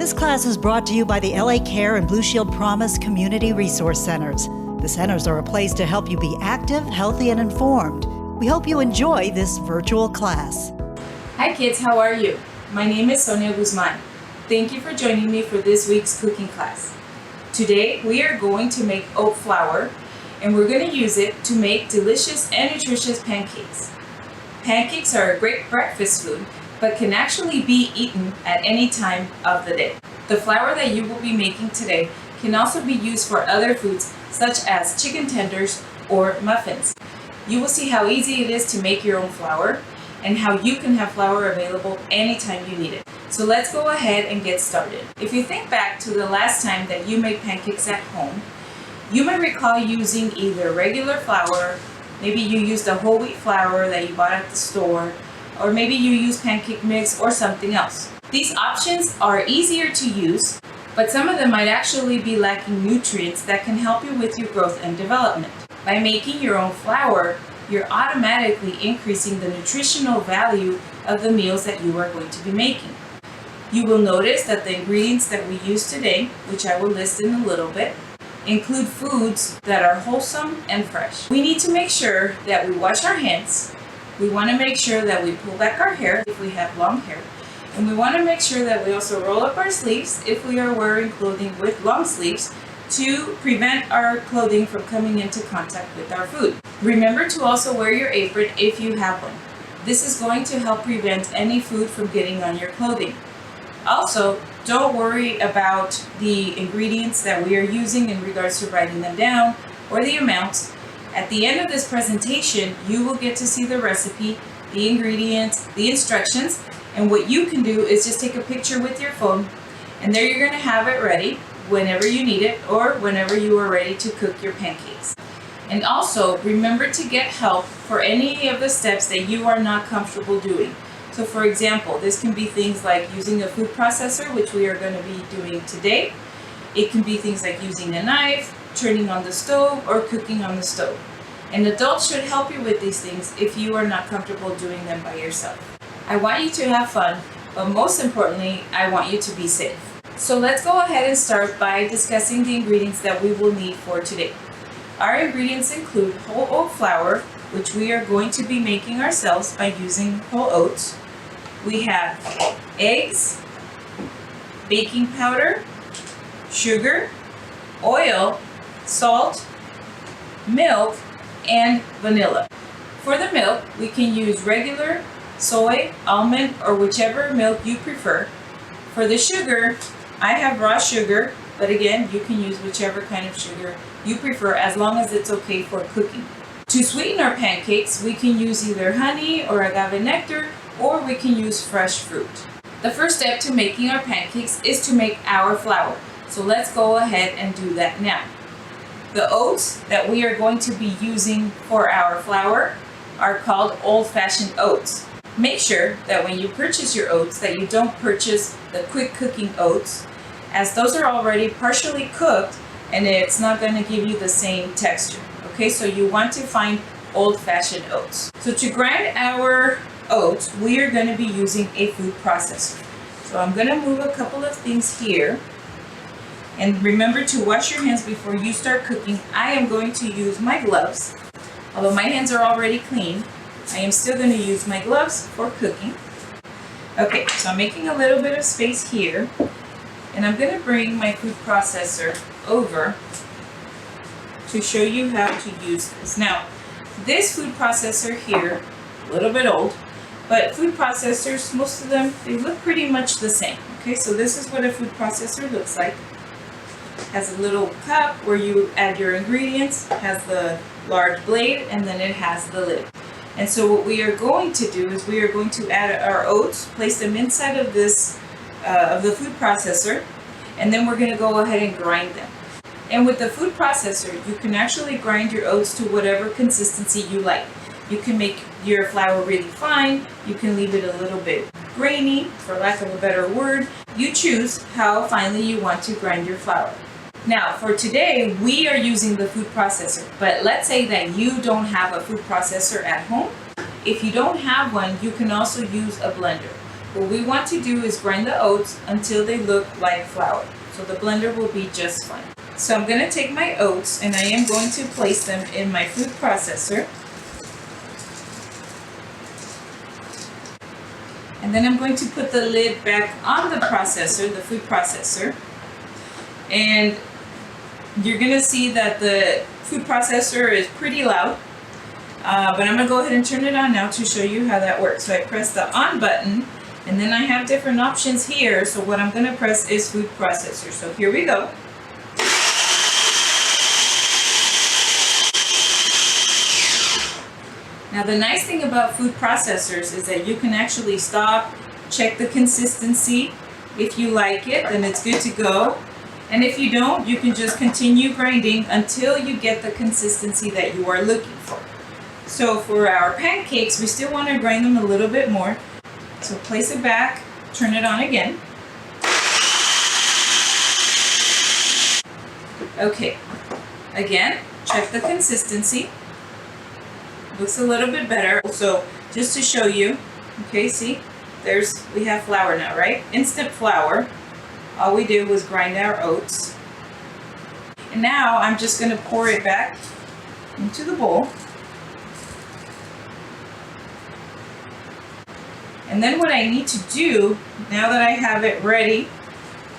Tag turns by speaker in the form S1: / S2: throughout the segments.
S1: This class is brought to you by the LA Care and Blue Shield Promise Community Resource Centers. The centers are a place to help you be active, healthy, and informed. We hope you enjoy this virtual class.
S2: Hi kids, how are you? My name is Sonia Guzman. Thank you for joining me for this week's cooking class. Today we are going to make oat flour, and we're going to use it to make delicious and nutritious pancakes. Pancakes are a great breakfast food, but can actually be eaten at any time of the day. The flour that you will be making today can also be used for other foods such as chicken tenders or muffins. You will see how easy it is to make your own flour and how you can have flour available anytime you need it. So let's go ahead and get started. If you think back to the last time that you made pancakes at home, you may recall using either regular flour, maybe you used a whole wheat flour that you bought at the store, or maybe you use pancake mix or something else. These options are easier to use, but some of them might actually be lacking nutrients that can help you with your growth and development. By making your own flour, you're automatically increasing the nutritional value of the meals that you are going to be making. You will notice that the ingredients that we use today, which I will list in a little bit, include foods that are wholesome and fresh. We need to make sure that we wash our hands. We want to make sure that we pull back our hair if we have long hair. And we want to make sure that we also roll up our sleeves if we are wearing clothing with long sleeves to prevent our clothing from coming into contact with our food. Remember to also wear your apron if you have one. This is going to help prevent any food from getting on your clothing. Also, don't worry about the ingredients that we are using in regards to writing them down or the amounts. At the end of this presentation, you will get to see the recipe, the ingredients, the instructions, and what you can do is just take a picture with your phone, and there you're going to have it ready whenever you need it or whenever you are ready to cook your pancakes. And also, remember to get help for any of the steps that you are not comfortable doing. So for example, this can be things like using a food processor, which we are going to be doing today. It can be things like using a knife, turning on the stove, or cooking on the stove. An adult should help you with these things if you are not comfortable doing them by yourself. I want you to have fun, but most importantly, I want you to be safe. So let's go ahead and start by discussing the ingredients that we will need for today. Our ingredients include whole oat flour, which we are going to be making ourselves by using whole oats. We have eggs, baking powder, sugar, oil, salt, milk, and vanilla. For the milk, we can use regular, soy, almond, or whichever milk you prefer. For the sugar, I have raw sugar, but again, you can use whichever kind of sugar you prefer as long as it's okay for cooking. To sweeten our pancakes, we can use either honey or agave nectar, or we can use fresh fruit. The first step to making our pancakes is to make our flour. So let's go ahead and do that now. The oats that we are going to be using for our flour are called old-fashioned oats. Make sure that when you purchase your oats that you don't purchase the quick cooking oats, as those are already partially cooked and it's not going to give you the same texture. Okay, so you want to find old-fashioned oats. So to grind our oats, we are going to be using a food processor. So I'm going to move a couple of things here. And remember to wash your hands before you start cooking. I am going to use my gloves. Although my hands are already clean, I am still going to use my gloves for cooking. Okay, so I'm making a little bit of space here. And I'm going to bring my food processor over to show you how to use this. Now, this food processor here, a little bit old, but food processors, most of them, they look pretty much the same. Okay, so this is what a food processor looks like. Has a little cup where you add your ingredients, has the large blade, and then it has the lid. And so what we are going to do is we are going to add our oats, place them inside of this, of the food processor, and then we're going to go ahead and grind them. And with the food processor, you can actually grind your oats to whatever consistency you like. You can make your flour really fine, you can leave it a little bit grainy, for lack of a better word. You choose how finely you want to grind your flour. Now, for today, we are using the food processor, but let's say that you don't have a food processor at home. If you don't have one, you can also use a blender. What we want to do is grind the oats until they look like flour. So the blender will be just fine. So I'm going to take my oats and I am going to place them in my food processor. And then I'm going to put the lid back on the processor, the food processor. And you're going to see that the food processor is pretty loud. But I'm going to go ahead and turn it on now to show you how that works. So I press the on button, and then I have different options here. So what I'm going to press is food processor. So here we go. Now the nice thing about food processors is that you can actually stop, check the consistency. If you like it, then it's good to go. And if you don't, you can just continue grinding until you get the consistency that you are looking for. So for our pancakes, we still want to grind them a little bit more. So place it back, turn it on again. Okay, again, check the consistency. Looks a little bit better. So just to show you, okay, see, we have flour now, right? Instant flour. All we did was grind our oats. And now I'm just going to pour it back into the bowl. And then what I need to do, now that I have it ready,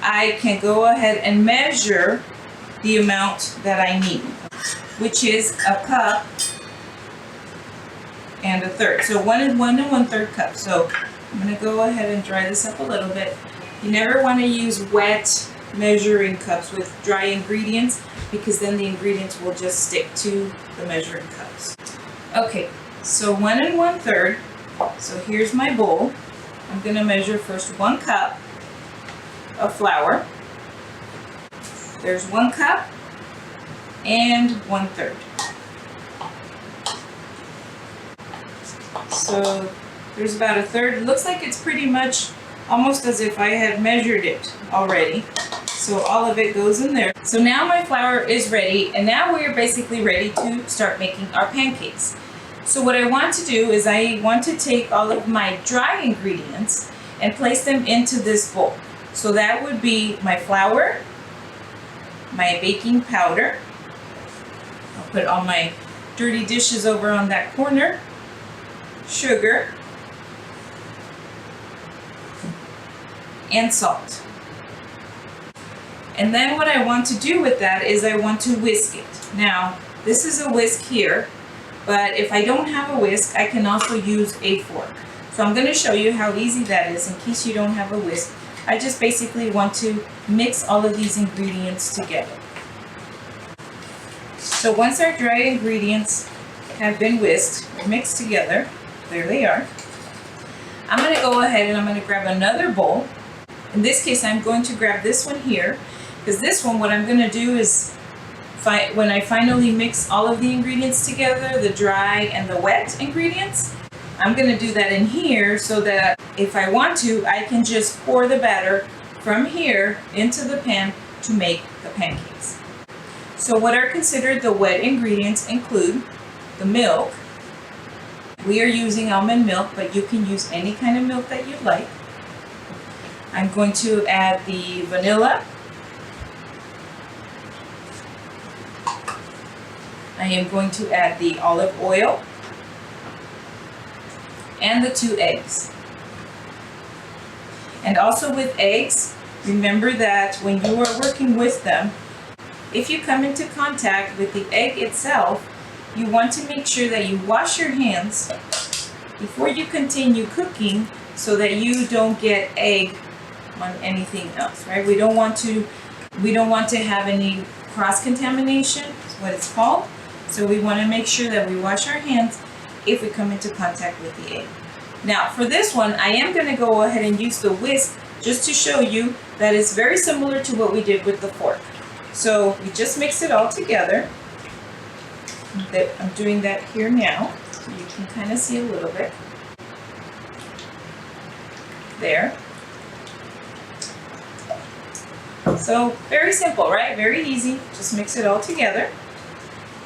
S2: I can go ahead and measure the amount that I need, which is a cup and a third. So one and 1/3 cup. So I'm going to go ahead and dry this up a little bit. You never want to use wet measuring cups with dry ingredients, because then the ingredients will just stick to the measuring cups. Okay, so 1 1/3. So here's my bowl. I'm going to measure first 1 cup of flour. There's 1 cup and 1/3. So there's about a third. It looks like it's pretty much almost as if I had measured it already. So all of it goes in there. So now my flour is ready, and now we're basically ready to start making our pancakes. So what I want to do is I want to take all of my dry ingredients and place them into this bowl. So that would be my flour, my baking powder. I'll put all my dirty dishes over on that corner. Sugar and salt. And then what I want to do with that is I want to whisk it. Now, this is a whisk here, but if I don't have a whisk, I can also use a fork. So I'm going to show you how easy that is in case you don't have a whisk. I just basically want to mix all of these ingredients together. So once our dry ingredients have been whisked or mixed together, there they are. I'm going to go ahead and I'm going to grab another bowl. In this case, I'm going to grab this one here, because this one, what I'm going to do is, when I finally mix all of the ingredients together, the dry and the wet ingredients, I'm going to do that in here so that if I want to, I can just pour the batter from here into the pan to make the pancakes. So what are considered the wet ingredients include the milk. We are using almond milk, but you can use any kind of milk that you'd like. I'm going to add the vanilla. I am going to add the olive oil and the 2 eggs. And also with eggs, remember that when you are working with them, if you come into contact with the egg itself, you want to make sure that you wash your hands before you continue cooking so that you don't get egg on anything else, right? We don't want to have any cross-contamination, is what it's called. So we want to make sure that we wash our hands if we come into contact with the egg. Now for this one, I am going to go ahead and use the whisk just to show you that it's very similar to what we did with the fork. So we just mix it all together. I'm doing that here now, so you can kind of see a little bit. There. So very simple, right? Very easy. Just mix it all together.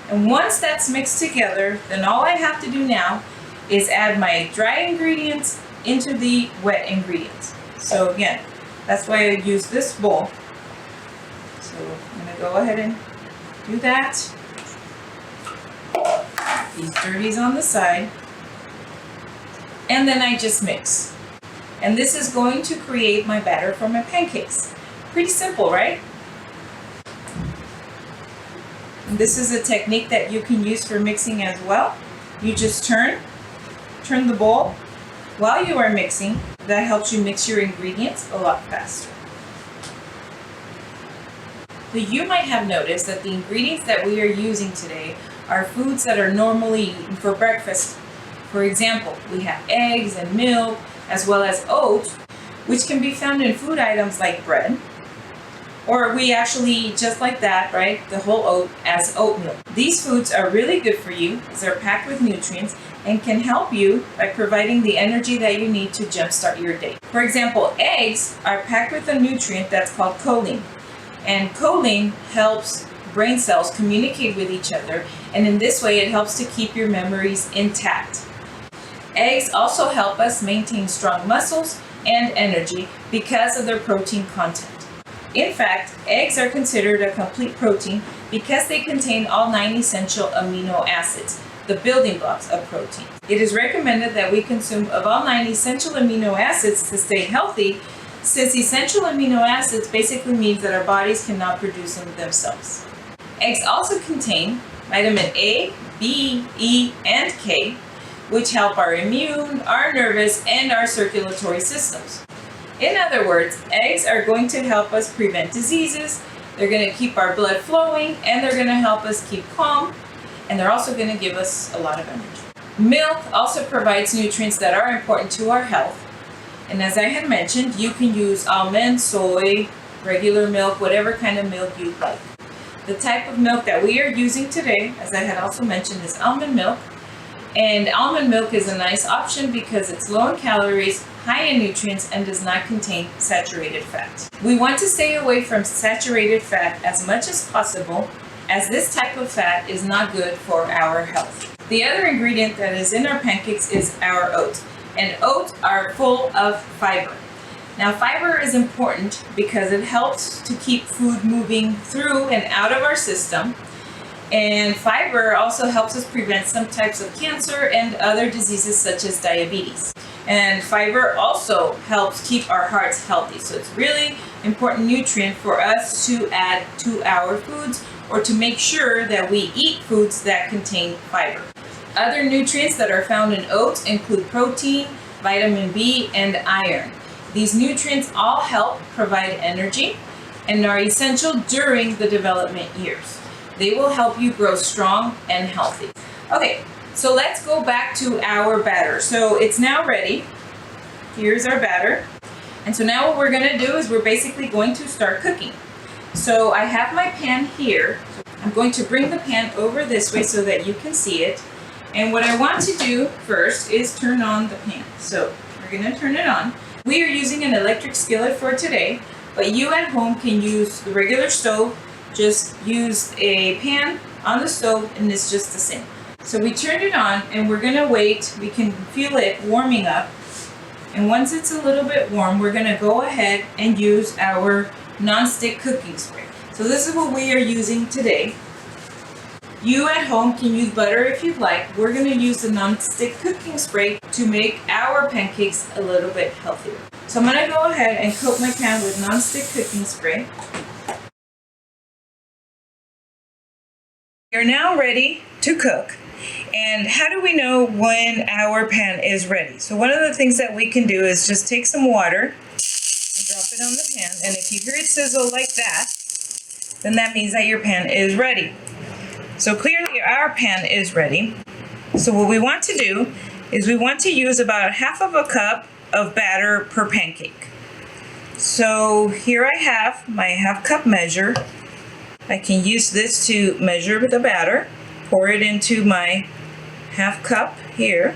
S2: And once that's mixed together, then all I have to do now is add my dry ingredients into the wet ingredients. So again, that's why I use this bowl. So I'm going to go ahead and do that. These dirties on the side. And then I just mix. And this is going to create my batter for my pancakes. Pretty simple, right? And this is a technique that you can use for mixing as well. You just turn the bowl while you are mixing. That helps you mix your ingredients a lot faster. So you might have noticed that the ingredients that we are using today are foods that are normally eaten for breakfast. For example, we have eggs and milk, as well as oats, which can be found in food items like bread. Or we actually eat just like that, right? The whole oat as oatmeal. These foods are really good for you as they're packed with nutrients and can help you by providing the energy that you need to jumpstart your day. For example, eggs are packed with a nutrient that's called choline. And choline helps brain cells communicate with each other, and in this way it helps to keep your memories intact. Eggs also help us maintain strong muscles and energy because of their protein content. In fact, eggs are considered a complete protein because they contain all 9 essential amino acids, the building blocks of protein. It is recommended that we consume of all 9 essential amino acids to stay healthy, since essential amino acids basically means that our bodies cannot produce them themselves. Eggs also contain vitamin A, B, E, and K, which help our immune, our nervous, and our circulatory systems. In other words, eggs are going to help us prevent diseases, they're going to keep our blood flowing, and they're going to help us keep calm, and they're also going to give us a lot of energy. Milk also provides nutrients that are important to our health, and as I had mentioned, you can use almond, soy, regular milk, whatever kind of milk you like. The type of milk that we are using today, as I had also mentioned, is almond milk. And almond milk is a nice option because it's low in calories, high in nutrients, and does not contain saturated fat. We want to stay away from saturated fat as much as possible, as this type of fat is not good for our health. The other ingredient that is in our pancakes is our oats. And oats are full of fiber. Now, fiber is important because it helps to keep food moving through and out of our system. And fiber also helps us prevent some types of cancer and other diseases such as diabetes. And fiber also helps keep our hearts healthy. So it's really important nutrient for us to add to our foods or to make sure that we eat foods that contain fiber. Other nutrients that are found in oats include protein, vitamin B, and iron. These nutrients all help provide energy and are essential during the development years. They will help you grow strong and healthy. Okay, so let's go back to our batter. So it's now ready. Here's our batter. And so now what we're gonna do is we're basically going to start cooking. So I have my pan here. I'm going to bring the pan over this way so that you can see it. And what I want to do first is turn on the pan. So we're gonna turn it on. We are using an electric skillet for today, but you at home can use the regular stove. Just use a pan on the stove and it's just the same. So we turned it on and we're gonna wait. We can feel it warming up. And once it's a little bit warm, we're gonna go ahead and use our non-stick cooking spray. So this is what we are using today. You at home can use butter if you'd like. We're gonna use the non-stick cooking spray to make our pancakes a little bit healthier. So I'm gonna go ahead and coat my pan with non-stick cooking spray. You're now ready to cook. And how do we know when our pan is ready? So one of the things that we can do is just take some water and drop it on the pan. And if you hear it sizzle like that, then that means that your pan is ready. So clearly our pan is ready. So what we want to do is we want to use about 1/2 cup of batter per pancake. So here I have my 1/2 cup measure. I can use this to measure the batter, pour it into my 1/2 cup here,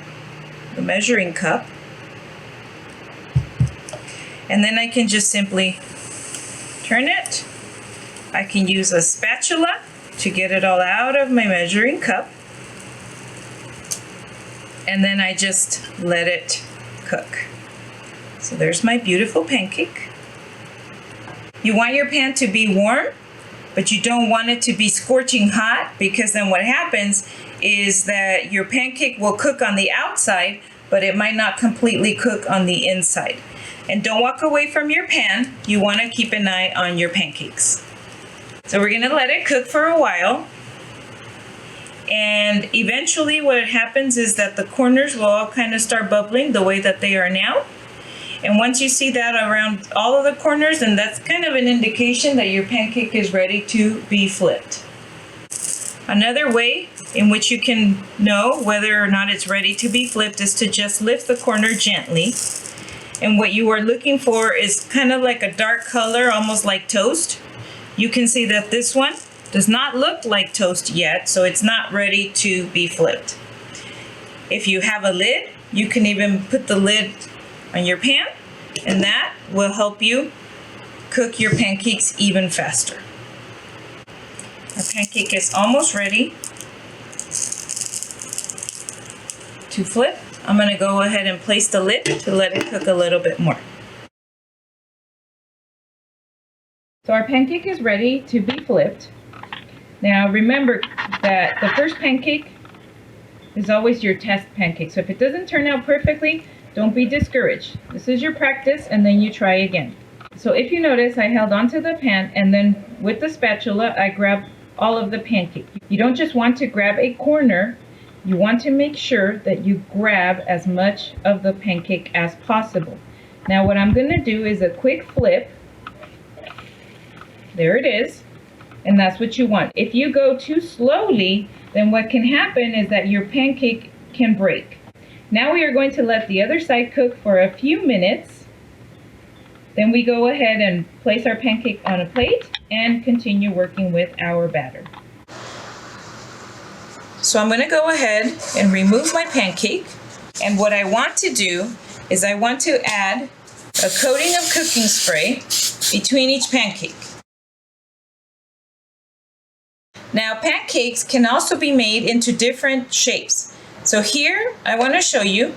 S2: the measuring cup, and then I can just simply turn it. I can use a spatula to get it all out of my measuring cup, and then I just let it cook. So there's my beautiful pancake. You want your pan to be warm, but you don't want it to be scorching hot, because then what happens is that your pancake will cook on the outside, but it might not completely cook on the inside. And don't walk away from your pan. You want to keep an eye on your pancakes. So we're going to let it cook for a while. And eventually what happens is that the corners will all kind of start bubbling the way that they are now. And once you see that around all of the corners, then that's kind of an indication that your pancake is ready to be flipped. Another way in which you can know whether or not it's ready to be flipped is to just lift the corner gently. And what you are looking for is kind of like a dark color, almost like toast. You can see that this one does not look like toast yet, so it's not ready to be flipped. If you have a lid, you can even put the lid on your pan, and that will help you cook your pancakes even faster. Our pancake is almost ready to flip. I'm going to go ahead and place the lid to let it cook a little bit more. So our pancake is ready to be flipped. Now remember that the first pancake is always your test pancake. So if it doesn't turn out perfectly, don't be discouraged. This is your practice, and then you try again. So if you notice, I held onto the pan, and then with the spatula, I grabbed all of the pancake. You don't just want to grab a corner. You want to make sure that you grab as much of the pancake as possible. Now what I'm going to do is a quick flip. There it is. And that's what you want. If you go too slowly, then what can happen is that your pancake can break. Now we are going to let the other side cook for a few minutes. Then we go ahead and place our pancake on a plate and continue working with our batter. So I'm going to go ahead and remove my pancake. And what I want to do is I want to add a coating of cooking spray between each pancake. Now pancakes can also be made into different shapes. So here I want to show you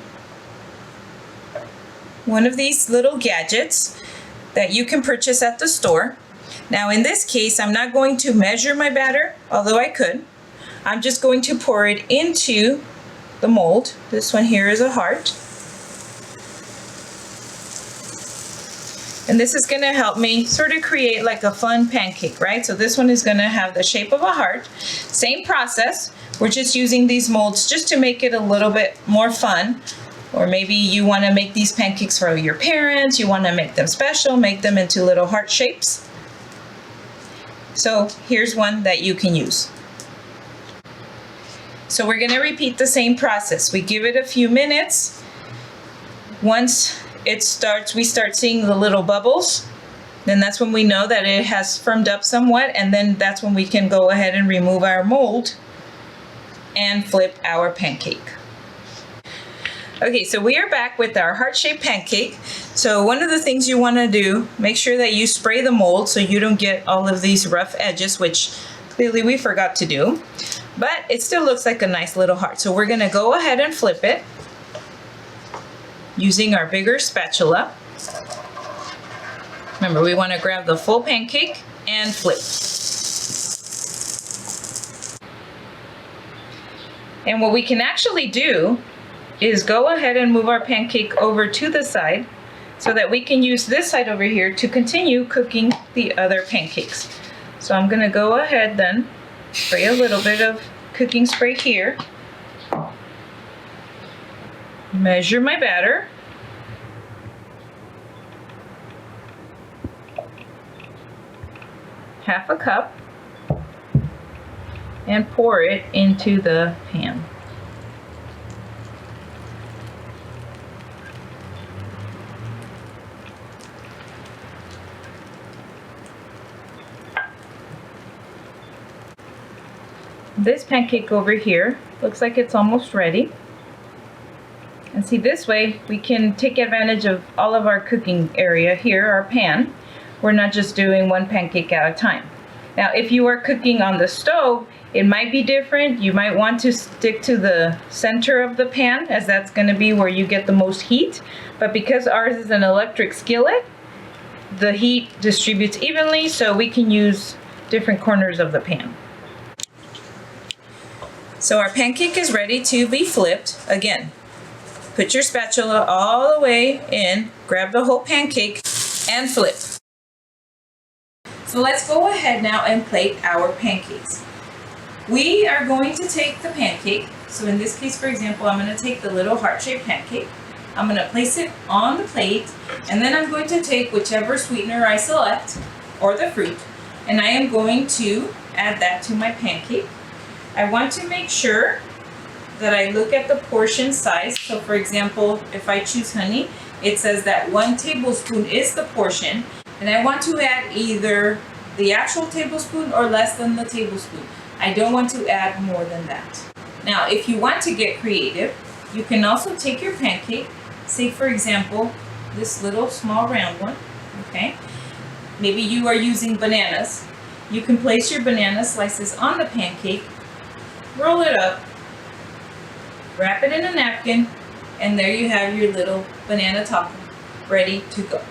S2: one of these little gadgets that you can purchase at the store. Now in this case, I'm not going to measure my batter, although I could. I'm just going to pour it into the mold. This one here is a heart. And this is going to help me sort of create like a fun pancake, right? So this one is going to have the shape of a heart. Same process. We're just using these molds just to make it a little bit more fun. Or maybe you want to make these pancakes for your parents. You want to make them special, make them into little heart shapes. So here's one that you can use. So we're going to repeat the same process. We give it a few minutes. Once we start seeing the little bubbles, then that's when we know that it has firmed up somewhat, and then that's when we can go ahead and remove our mold and flip our pancake. Okay, so we are back with our heart-shaped pancake. So one of the things you want to do, make sure that you spray the mold so you don't get all of these rough edges, which clearly we forgot to do, but it still looks like a nice little heart. So we're going to go ahead and flip it using our bigger spatula. Remember, we want to grab the full pancake and flip. And what we can actually do is go ahead and move our pancake over to the side so that we can use this side over here to continue cooking the other pancakes. So I'm going to go ahead then, spray a little bit of cooking spray here. Measure my batter. Half a cup. And pour it into the pan. This pancake over here looks like it's almost ready. And see, this way we can take advantage of all of our cooking area here, our pan. We're not just doing one pancake at a time. Now, if you are cooking on the stove, It might be different. You might want to stick to the center of the pan, as that's going to be where you get the most heat. But because ours is an electric skillet, the heat distributes evenly, so we can use different corners of the pan. So our pancake is ready to be flipped. Again, put your spatula all the way in, grab the whole pancake, and flip. So let's go ahead now and plate our pancakes. We are going to take the pancake. So in this case, for example, I'm going to take the little heart-shaped pancake. I'm going to place it on the plate, and then I'm going to take whichever sweetener I select, or the fruit, and I am going to add that to my pancake. I want to make sure that I look at the portion size. So for example, if I choose honey, it says that 1 tablespoon is the portion, and I want to add either the actual tablespoon or less than the tablespoon. I don't want to add more than that. Now, if you want to get creative, you can also take your pancake, say for example, this little small round one, okay? Maybe you are using bananas. You can place your banana slices on the pancake, roll it up, wrap it in a napkin, and there you have your little banana taco ready to go.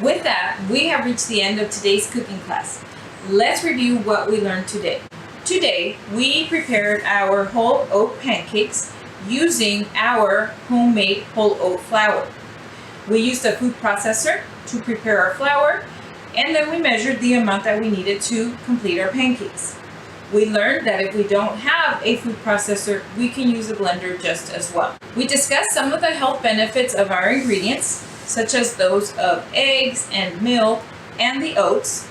S2: With that, we have reached the end of today's cooking class. Let's review what we learned today. Today, we prepared our whole oat pancakes using our homemade whole oat flour. We used a food processor to prepare our flour, and then we measured the amount that we needed to complete our pancakes. We learned that if we don't have a food processor, we can use a blender just as well. We discussed some of the health benefits of our ingredients, such as those of eggs and milk and the oats.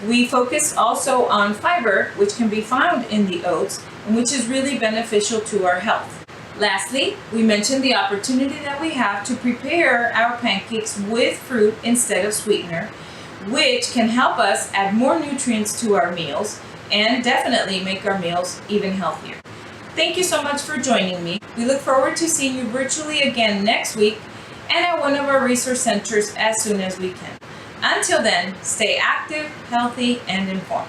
S2: We focused also on fiber, which can be found in the oats, and which is really beneficial to our health. Lastly, we mentioned the opportunity that we have to prepare our pancakes with fruit instead of sweetener, which can help us add more nutrients to our meals and definitely make our meals even healthier. Thank you so much for joining me. We look forward to seeing you virtually again next week and at one of our resource centers as soon as we can. Until then, stay active, healthy, and informed.